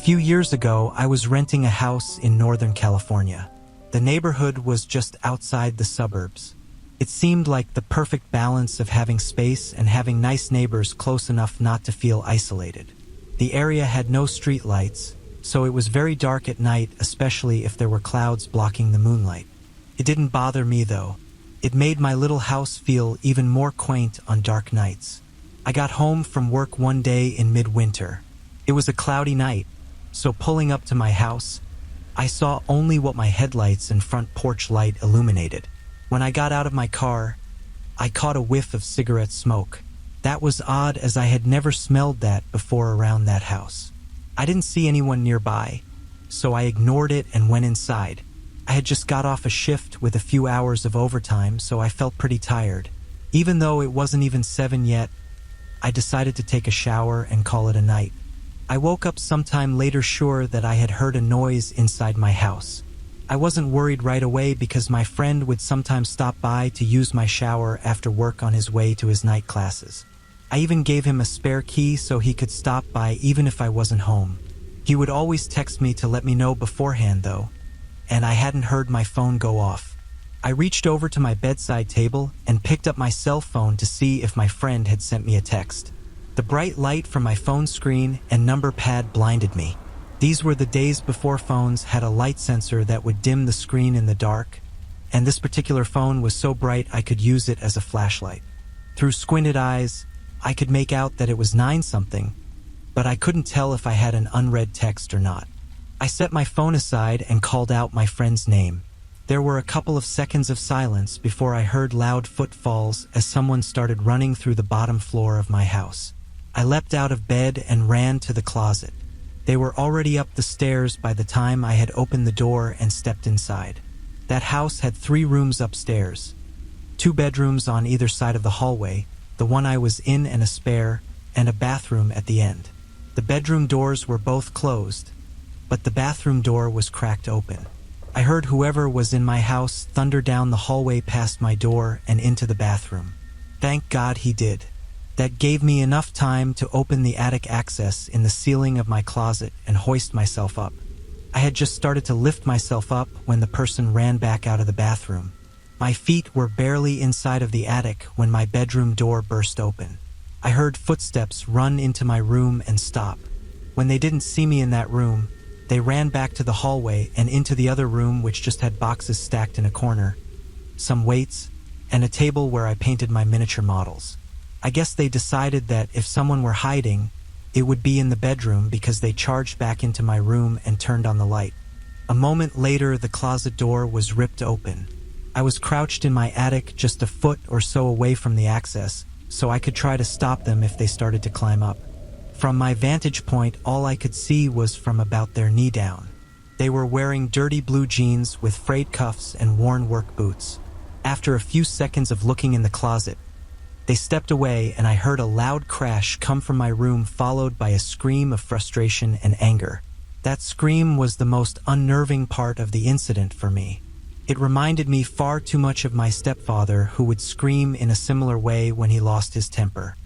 few years ago, I was renting a house in Northern California. The neighborhood was just outside the suburbs. It seemed like the perfect balance of having space and having nice neighbors close enough not to feel isolated. The area had no street lights, so it was very dark at night, especially if there were clouds blocking the moonlight. It didn't bother me though. It made my little house feel even more quaint on dark nights. I got home from work one day in midwinter. It was a cloudy night, so pulling up to my house, I saw only what my headlights and front porch light illuminated. When I got out of my car, I caught a whiff of cigarette smoke. That was odd, as I had never smelled that before around that house. I didn't see anyone nearby, so I ignored it and went inside. I had just got off a shift with a few hours of overtime, so I felt pretty tired. Even though it wasn't even 7 yet, I decided to take a shower and call it a night. I woke up sometime later sure that I had heard a noise inside my house. I wasn't worried right away because my friend would sometimes stop by to use my shower after work on his way to his night classes. I even gave him a spare key so he could stop by even if I wasn't home. He would always text me to let me know beforehand though, and I hadn't heard my phone go off. I reached over to my bedside table and picked up my cell phone to see if my friend had sent me a text. The bright light from my phone screen and number pad blinded me. These were the days before phones had a light sensor that would dim the screen in the dark, and this particular phone was so bright I could use it as a flashlight. Through squinted eyes, I could make out that it was 9-something, but I couldn't tell if I had an unread text or not. I set my phone aside and called out my friend's name. There were a couple of seconds of silence before I heard loud footfalls as someone started running through the bottom floor of my house. I leapt out of bed and ran to the closet. They were already up the stairs by the time I had opened the door and stepped inside. That house had 3 rooms upstairs, 2 bedrooms on either side of the hallway, the one I was in and a spare, and a bathroom at the end. The bedroom doors were both closed, but the bathroom door was cracked open. I heard whoever was in my house thunder down the hallway past my door and into the bathroom. Thank God he did. That gave me enough time to open the attic access in the ceiling of my closet and hoist myself up. I had just started to lift myself up when the person ran back out of the bathroom. My feet were barely inside of the attic when my bedroom door burst open. I heard footsteps run into my room and stop. When they didn't see me in that room, they ran back to the hallway and into the other room, which just had boxes stacked in a corner, some weights, and a table where I painted my miniature models. I guess they decided that if someone were hiding, it would be in the bedroom because they charged back into my room and turned on the light. A moment later, the closet door was ripped open. I was crouched in my attic just a foot or so away from the access, so I could try to stop them if they started to climb up. From my vantage point, all I could see was from about their knee down. They were wearing dirty blue jeans with frayed cuffs and worn work boots. After a few seconds of looking in the closet, they stepped away and I heard a loud crash come from my room, followed by a scream of frustration and anger. That scream was the most unnerving part of the incident for me. It reminded me far too much of my stepfather, who would scream in a similar way when he lost his temper.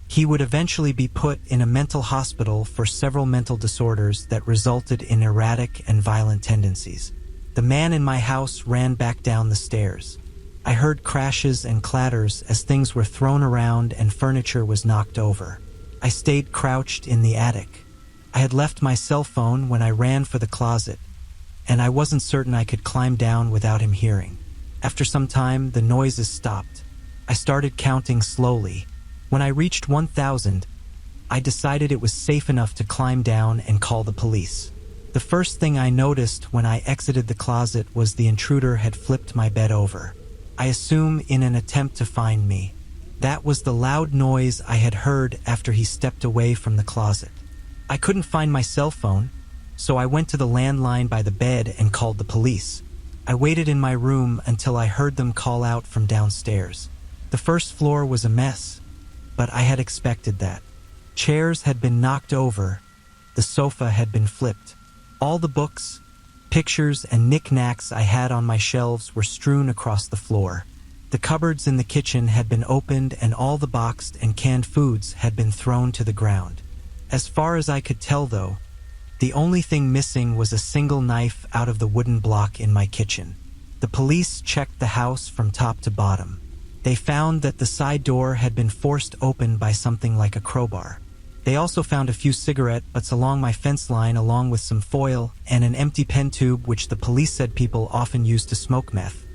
He would eventually be put in a mental hospital for several mental disorders that resulted in erratic and violent tendencies. The man in my house ran back down the stairs. I heard crashes and clatters as things were thrown around and furniture was knocked over. I stayed crouched in the attic. I had left my cell phone when I ran for the closet, and I wasn't certain I could climb down without him hearing. After some time, the noises stopped. I started counting slowly. When I reached 1,000, I decided it was safe enough to climb down and call the police. The first thing I noticed when I exited the closet was the intruder had flipped my bed over. I assume in an attempt to find me. That was the loud noise I had heard after he stepped away from the closet. I couldn't find my cell phone, so I went to the landline by the bed and called the police. I waited in my room until I heard them call out from downstairs. The first floor was a mess, but I had expected that. Chairs had been knocked over, the sofa had been flipped. All the books, pictures, and knickknacks I had on my shelves were strewn across the floor. The cupboards in the kitchen had been opened and all the boxed and canned foods had been thrown to the ground. As far as I could tell though, The only thing missing was a single knife out of the wooden block in my kitchen. The police checked the house from top to bottom. They found that the side door had been forced open by something like a crowbar. They also found a few cigarette butts along my fence line, along with some foil and an empty pen tube, which the police said people often use to smoke meth.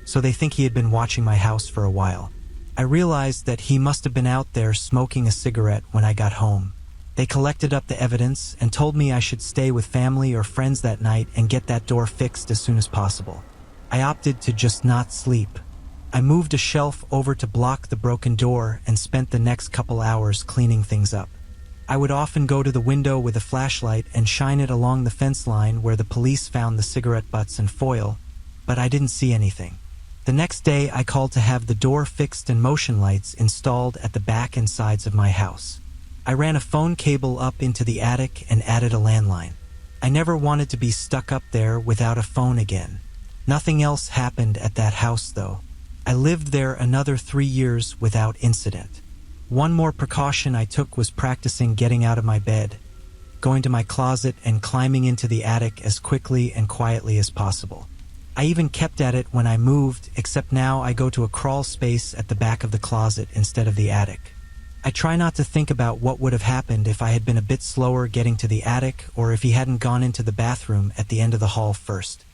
So they think he had been watching my house for a while. I realized that he must have been out there smoking a cigarette when I got home. They collected up the evidence and told me I should stay with family or friends that night and get that door fixed as soon as possible. I opted to just not sleep. I moved a shelf over to block the broken door and spent the next couple hours cleaning things up. I would often go to the window with a flashlight and shine it along the fence line where the police found the cigarette butts and foil, but I didn't see anything. The next day, I called to have the door fixed and motion lights installed at the back and sides of my house. I ran a phone cable up into the attic and added a landline. I never wanted to be stuck up there without a phone again. Nothing else happened at that house, though. I lived there another 3 years without incident. One more precaution I took was practicing getting out of my bed, going to my closet and climbing into the attic as quickly and quietly as possible. I even kept at it when I moved, except now I go to a crawl space at the back of the closet instead of the attic. I try not to think about what would have happened if I had been a bit slower getting to the attic, or if he hadn't gone into the bathroom at the end of the hall first.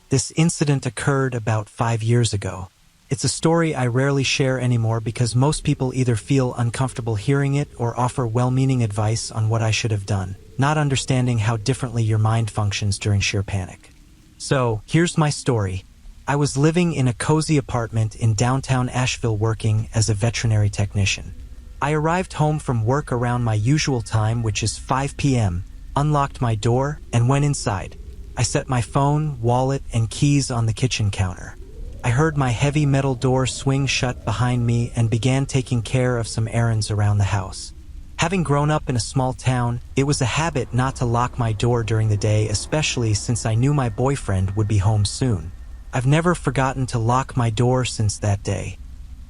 This incident occurred about 5 years ago. It's a story I rarely share anymore because most people either feel uncomfortable hearing it or offer well-meaning advice on what I should have done, not understanding how differently your mind functions during sheer panic. So, here's my story. I was living in a cozy apartment in downtown Asheville working as a veterinary technician. I arrived home from work around my usual time, which is 5 p.m., unlocked my door, and went inside. I set my phone, wallet, and keys on the kitchen counter. I heard my heavy metal door swing shut behind me and began taking care of some errands around the house. Having grown up in a small town, it was a habit not to lock my door during the day, especially since I knew my boyfriend would be home soon. I've never forgotten to lock my door since that day.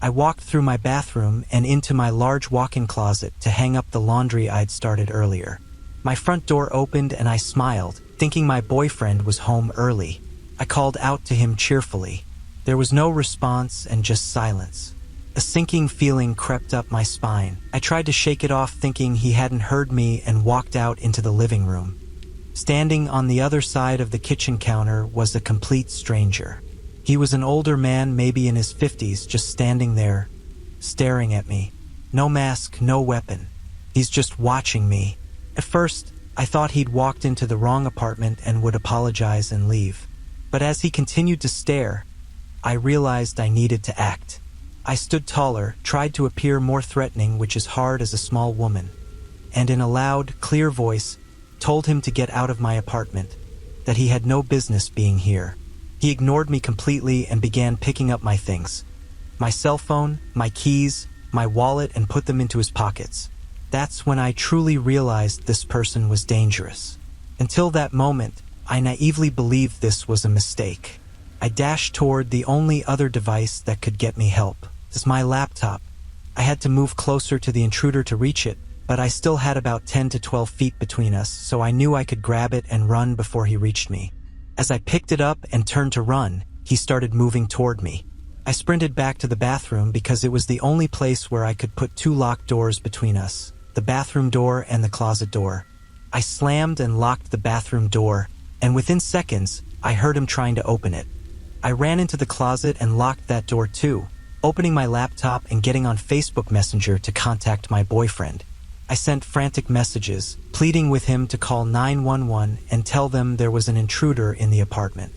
I walked through my bathroom and into my large walk-in closet to hang up the laundry I'd started earlier. My front door opened and I smiled, thinking my boyfriend was home early. I called out to him cheerfully. There was no response and just silence. A sinking feeling crept up my spine. I tried to shake it off, thinking he hadn't heard me, and walked out into the living room. Standing on the other side of the kitchen counter was a complete stranger. He was an older man, maybe in his 50s, just standing there, staring at me. No mask, no weapon. He's just watching me. At first, I thought he'd walked into the wrong apartment and would apologize and leave. But as he continued to stare, I realized I needed to act. I stood taller, tried to appear more threatening, which is hard as a small woman, and in a loud, clear voice, told him to get out of my apartment, that he had no business being here. He ignored me completely and began picking up my things. My cell phone, my keys, my wallet, and put them into his pockets. That's when I truly realized this person was dangerous. Until that moment, I naively believed this was a mistake. I dashed toward the only other device that could get me help. It's my laptop. I had to move closer to the intruder to reach it, but I still had about 10 to 12 feet between us, so I knew I could grab it and run before he reached me. As I picked it up and turned to run, he started moving toward me. I sprinted back to the bathroom because it was the only place where I could put 2 locked doors between us, the bathroom door and the closet door. I slammed and locked the bathroom door, and within seconds, I heard him trying to open it. I ran into the closet and locked that door too, opening my laptop and getting on Facebook Messenger to contact my boyfriend. I sent frantic messages, pleading with him to call 911 and tell them there was an intruder in the apartment.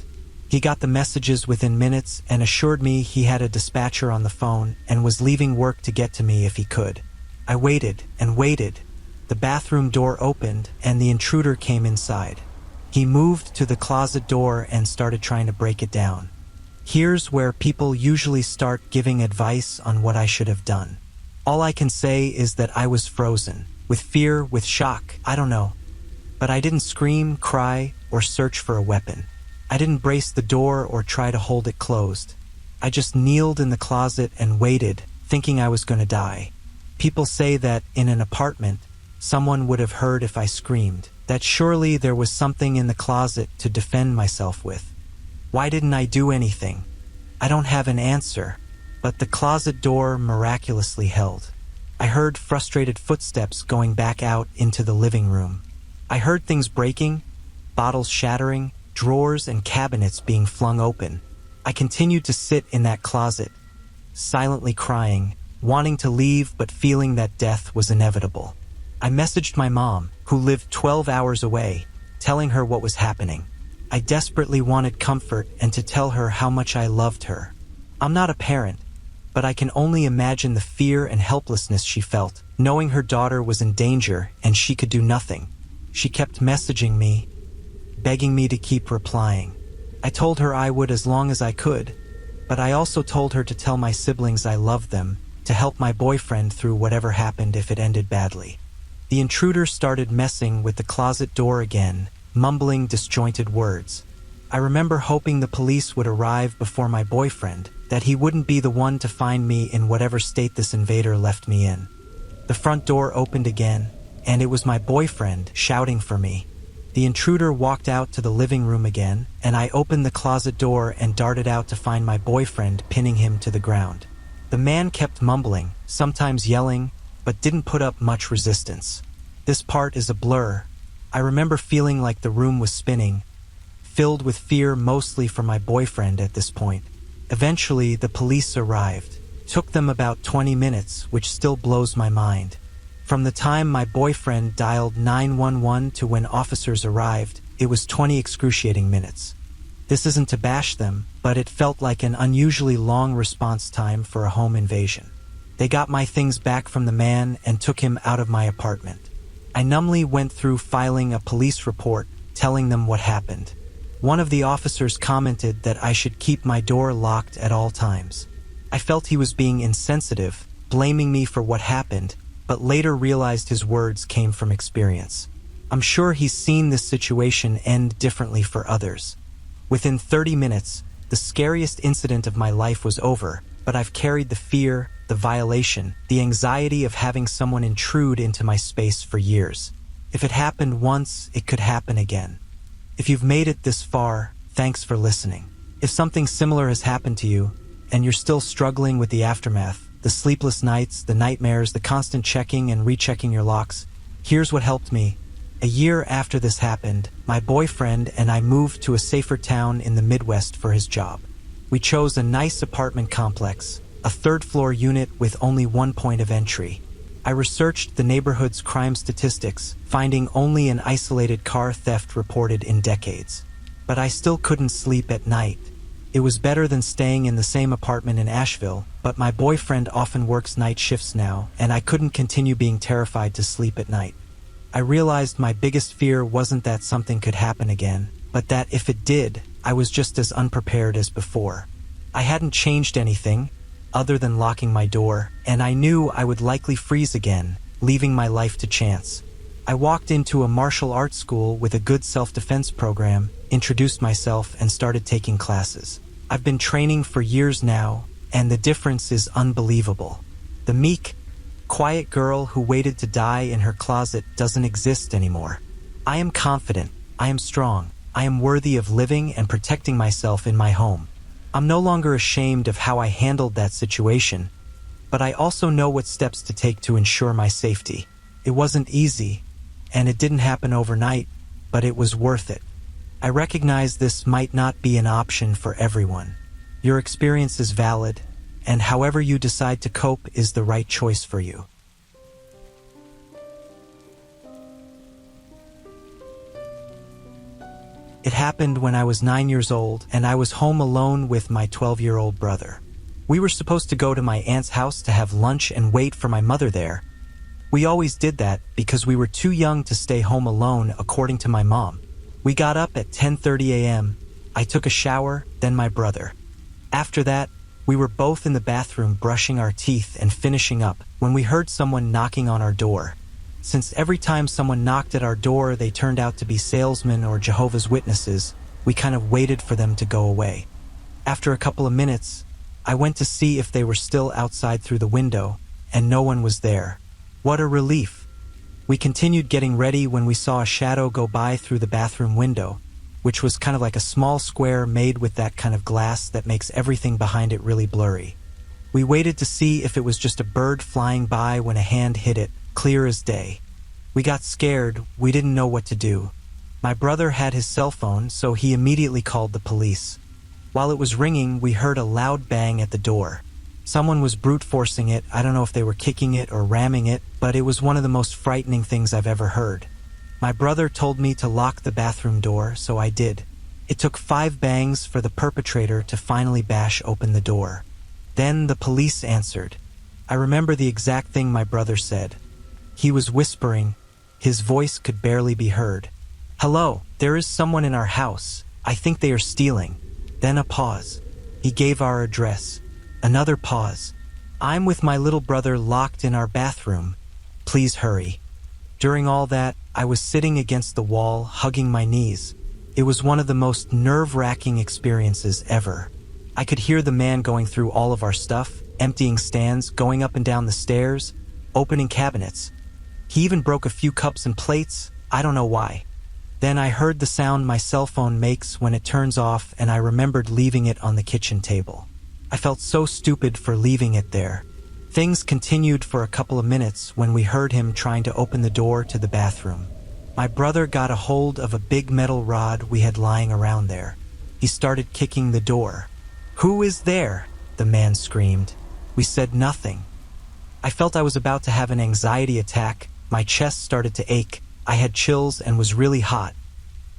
He got the messages within minutes and assured me he had a dispatcher on the phone and was leaving work to get to me if he could. I waited and waited. The bathroom door opened and the intruder came inside. He moved to the closet door and started trying to break it down. Here's where people usually start giving advice on what I should have done. All I can say is that I was frozen, with fear, with shock, I don't know. But I didn't scream, cry, or search for a weapon. I didn't brace the door or try to hold it closed. I just kneeled in the closet and waited, thinking I was going to die. People say that in an apartment, someone would have heard if I screamed, that surely there was something in the closet to defend myself with. Why didn't I do anything? I don't have an answer, but the closet door miraculously held. I heard frustrated footsteps going back out into the living room. I heard things breaking, bottles shattering, drawers and cabinets being flung open. I continued to sit in that closet, silently crying, wanting to leave but feeling that death was inevitable. I messaged my mom, who lived 12 hours away, telling her what was happening. I desperately wanted comfort and to tell her how much I loved her. I'm not a parent, but I can only imagine the fear and helplessness she felt, knowing her daughter was in danger and she could do nothing. She kept messaging me, begging me to keep replying. I told her I would as long as I could, but I also told her to tell my siblings I loved them, to help my boyfriend through whatever happened if it ended badly. The intruder started messing with the closet door again, mumbling disjointed words. I remember hoping the police would arrive before my boyfriend, that he wouldn't be the one to find me in whatever state this invader left me in. The front door opened again, and it was my boyfriend shouting for me. The intruder walked out to the living room again, and I opened the closet door and darted out to find my boyfriend pinning him to the ground. The man kept mumbling, sometimes yelling, but didn't put up much resistance. This part is a blur. I remember feeling like the room was spinning, filled with fear mostly for my boyfriend at this point. Eventually, the police arrived. Took them about 20 minutes, which still blows my mind. From the time my boyfriend dialed 911 to when officers arrived, it was 20 excruciating minutes. This isn't to bash them, but it felt like an unusually long response time for a home invasion. They got my things back from the man and took him out of my apartment. I numbly went through filing a police report, telling them what happened. One of the officers commented that I should keep my door locked at all times. I felt he was being insensitive, blaming me for what happened, but later realized his words came from experience. I'm sure he's seen this situation end differently for others. Within 30 minutes, the scariest incident of my life was over, but I've carried the fear, the violation, the anxiety of having someone intrude into my space for years. If it happened once, it could happen again. If you've made it this far, thanks for listening. If something similar has happened to you, and you're still struggling with the aftermath, the sleepless nights, the nightmares, the constant checking and rechecking your locks, here's what helped me. A year after this happened, my boyfriend and I moved to a safer town in the Midwest for his job. We chose a nice apartment complex, a third-floor unit with only one point of entry. I researched the neighborhood's crime statistics, finding only an isolated car theft reported in decades. But I still couldn't sleep at night. It was better than staying in the same apartment in Asheville, but my boyfriend often works night shifts now, and I couldn't continue being terrified to sleep at night. I realized my biggest fear wasn't that something could happen again, but that if it did, I was just as unprepared as before. I hadn't changed anything, other than locking my door, and I knew I would likely freeze again, leaving my life to chance. I walked into a martial arts school with a good self-defense program, introduced myself, and started taking classes. I've been training for years now, and the difference is unbelievable. The meek, quiet girl who waited to die in her closet doesn't exist anymore. I am confident, I am strong, I am worthy of living and protecting myself in my home. I'm no longer ashamed of how I handled that situation, but I also know what steps to take to ensure my safety. It wasn't easy, and it didn't happen overnight, but it was worth it. I recognize this might not be an option for everyone. Your experience is valid, and however you decide to cope is the right choice for you. It happened when I was 9 years old, and I was home alone with my 12-year-old brother. We were supposed to go to my aunt's house to have lunch and wait for my mother there. We always did that because we were too young to stay home alone, according to my mom. We got up at 10:30 a.m. I took a shower, then my brother. After that, we were both in the bathroom brushing our teeth and finishing up when we heard someone knocking on our door. Since every time someone knocked at our door they turned out to be salesmen or Jehovah's Witnesses, we kind of waited for them to go away. After a couple of minutes, I went to see if they were still outside through the window, and no one was there. What a relief. We continued getting ready when we saw a shadow go by through the bathroom window, which was kind of like a small square made with that kind of glass that makes everything behind it really blurry. We waited to see if it was just a bird flying by when a hand hit it, clear as day. We got scared, we didn't know what to do. My brother had his cell phone, so he immediately called the police. While it was ringing, we heard a loud bang at the door. Someone was brute forcing it. I don't know if they were kicking it or ramming it, but it was one of the most frightening things I've ever heard. My brother told me to lock the bathroom door, so I did. It took 5 bangs for the perpetrator to finally bash open the door. Then the police answered. I remember the exact thing my brother said. He was whispering. His voice could barely be heard. "Hello, there is someone in our house. I think they are stealing." Then a pause. He gave our address. Another pause. "I'm with my little brother locked in our bathroom. Please hurry." During all that, I was sitting against the wall, hugging my knees. It was one of the most nerve-wracking experiences ever. I could hear the man going through all of our stuff, emptying stands, going up and down the stairs, opening cabinets. He even broke a few cups and plates. I don't know why. Then I heard the sound my cell phone makes when it turns off, and I remembered leaving it on the kitchen table. I felt so stupid for leaving it there. Things continued for a couple of minutes when we heard him trying to open the door to the bathroom. My brother got a hold of a big metal rod we had lying around there. He started kicking the door. "Who is there?" the man screamed. We said nothing. I felt I was about to have an anxiety attack. My chest started to ache. I had chills and was really hot.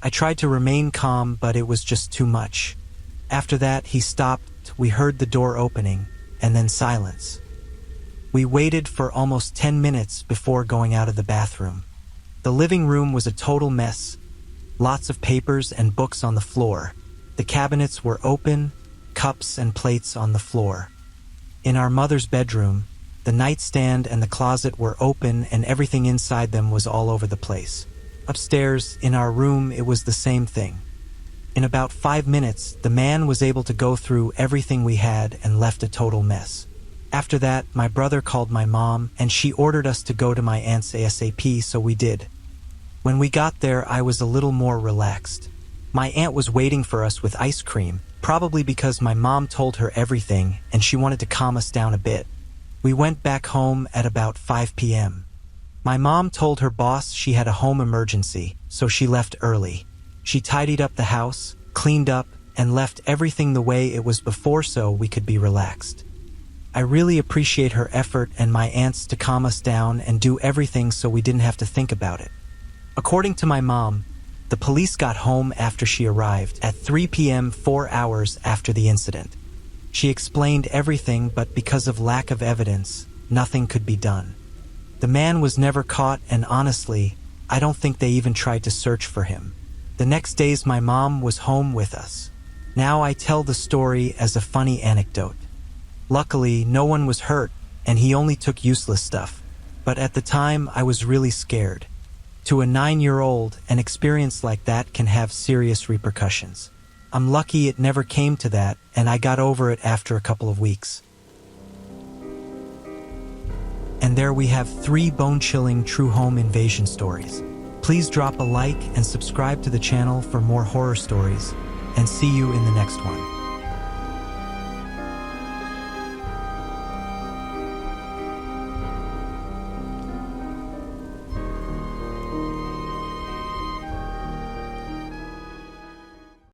I tried to remain calm, but it was just too much. After that, he stopped. We heard the door opening, and then silence. We waited for almost 10 minutes before going out of the bathroom. The living room was a total mess. Lots of papers and books on the floor. The cabinets were open, cups and plates on the floor. In our mother's bedroom, the nightstand and the closet were open and everything inside them was all over the place. Upstairs, in our room, it was the same thing. In about 5 minutes, the man was able to go through everything we had and left a total mess. After that, my brother called my mom and she ordered us to go to my aunt's ASAP, so we did. When we got there, I was a little more relaxed. My aunt was waiting for us with ice cream, probably because my mom told her everything and she wanted to calm us down a bit. We went back home at about 5 p.m. My mom told her boss she had a home emergency, so she left early. She tidied up the house, cleaned up, and left everything the way it was before so we could be relaxed. I really appreciate her effort and my aunts to calm us down and do everything so we didn't have to think about it. According to my mom, the police got home after she arrived at 3 p.m., 4 hours after the incident. She explained everything, but because of lack of evidence, nothing could be done. The man was never caught, and honestly, I don't think they even tried to search for him. The next days my mom was home with us. Now I tell the story as a funny anecdote. Luckily, no one was hurt, and he only took useless stuff. But at the time, I was really scared. To a 9-year-old, an experience like that can have serious repercussions. I'm lucky it never came to that, and I got over it after a couple of weeks. And there we have 3 bone-chilling true home invasion stories. Please drop a like and subscribe to the channel for more horror stories, and see you in the next one.